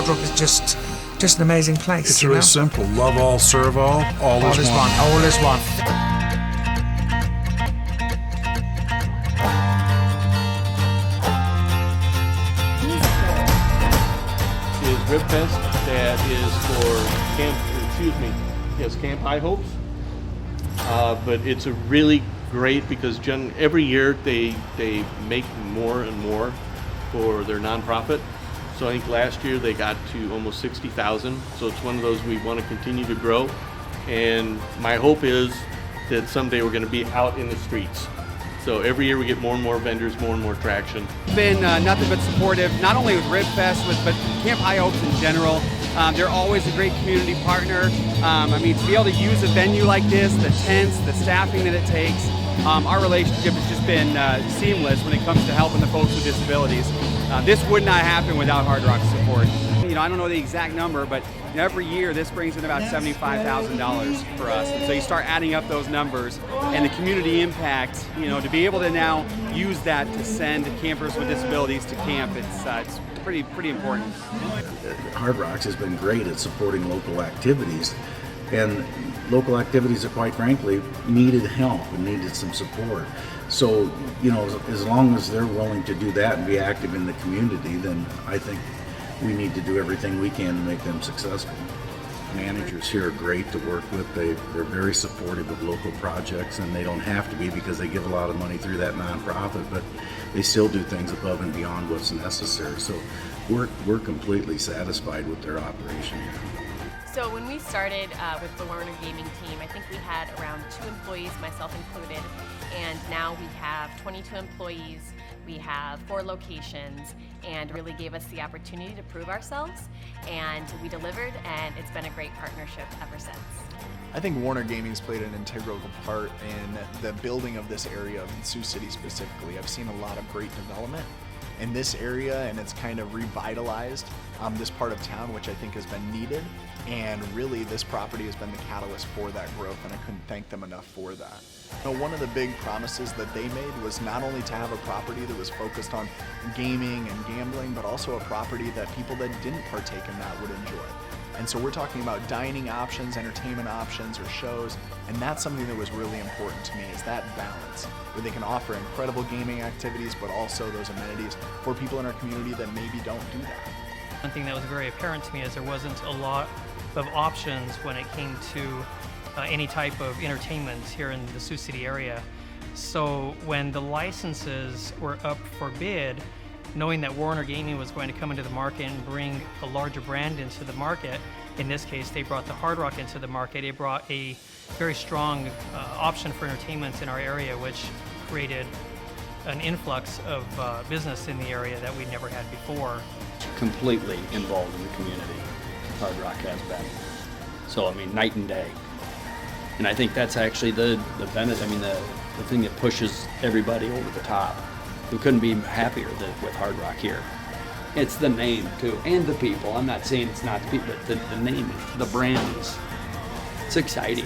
Hard Rock is just an amazing place. It's really simple. Love all, serve all is one. All is one. Is Ribfest that is for Camp High Hopes. But it's a really great because every year they make more and more for their nonprofit. So I think last year they got to almost 60,000. So it's one of those we want to continue to grow. And my hope is that someday we're going to be out in the streets. So every year we get more and more vendors, more and more traction. Been nothing but supportive, not only with Ribfest, but Camp High Hopes in general. They're always a great community partner. I mean, to be able to use a venue like this, the tents, the staffing that it takes, our relationship has just been seamless when it comes to helping the folks with disabilities. This would not happen without Hard Rock's support. You know, I don't know the exact number, but every year this brings in about $75,000 for us. And so you start adding up those numbers and the community impact, you know, to be able to now use that to send campers with disabilities to camp, it's pretty important. Hard Rocks has been great at supporting local activities, and local activities that quite frankly needed help and needed some support. So, you know, as long as they're willing to do that and be active in the community, then I think we need to do everything we can to make them successful. Managers here are great to work with. They're very supportive of local projects, and they don't have to be because they give a lot of money through that nonprofit, but they still do things above and beyond what's necessary. So we're completely satisfied with their operation here. So when we started with the Warner Gaming team, I think we had around 2 employees, myself included, and now we have 22 employees. We have 4 locations, and really gave us the opportunity to prove ourselves, and we delivered, and it's been a great partnership ever since. I think Warner Gaming's played an integral part in the building of this area, in Sioux City specifically. I've seen a lot of great development in this area, and it's kind of revitalized this part of town, which I think has been needed. And really, this property has been the catalyst for that growth, and I couldn't thank them enough for that. You know, one of the big promises that they made was not only to have a property that was focused on gaming and gambling, but also a property that people that didn't partake in that would enjoy. And so we're talking about dining options, entertainment options, or shows, and that's something that was really important to me, is that balance, where they can offer incredible gaming activities, but also those amenities for people in our community that maybe don't do that. One thing that was very apparent to me is there wasn't a lot of options when it came to any type of entertainment here in the Sioux City area. So when the licenses were up for bid, knowing that Warner Gaming was going to come into the market and bring a larger brand into the market, in this case they brought the Hard Rock into the market. It brought a very strong option for entertainment in our area, which created an influx of business in the area that we'd never had before. Completely involved in the community, Hard Rock has been. So I mean, night and day. And I think that's actually the benefit, I mean the thing that pushes everybody over the top. We couldn't be happier with Hard Rock here. It's the name too, and the people. I'm not saying it's not the people, but the name, the brand it's exciting.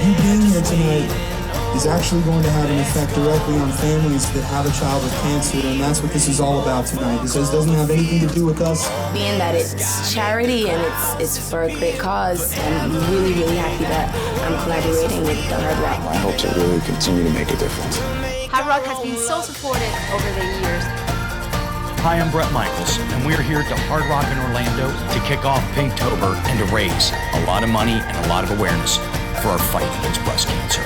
You being here tonight is actually going to have an effect directly on families that have a child with cancer, and that's what this is all about tonight. This doesn't have anything to do with us. Being that it's charity and it's for a great cause, I'm really, really happy that I'm collaborating with the Hard Rock. I hope to really continue to make a difference. Hard Rock has been so supportive over the years. Hi, I'm Brett Michaels, and we're here at the Hard Rock in Orlando to kick off Pinktober and to raise a lot of money and a lot of awareness for our fight against breast cancer.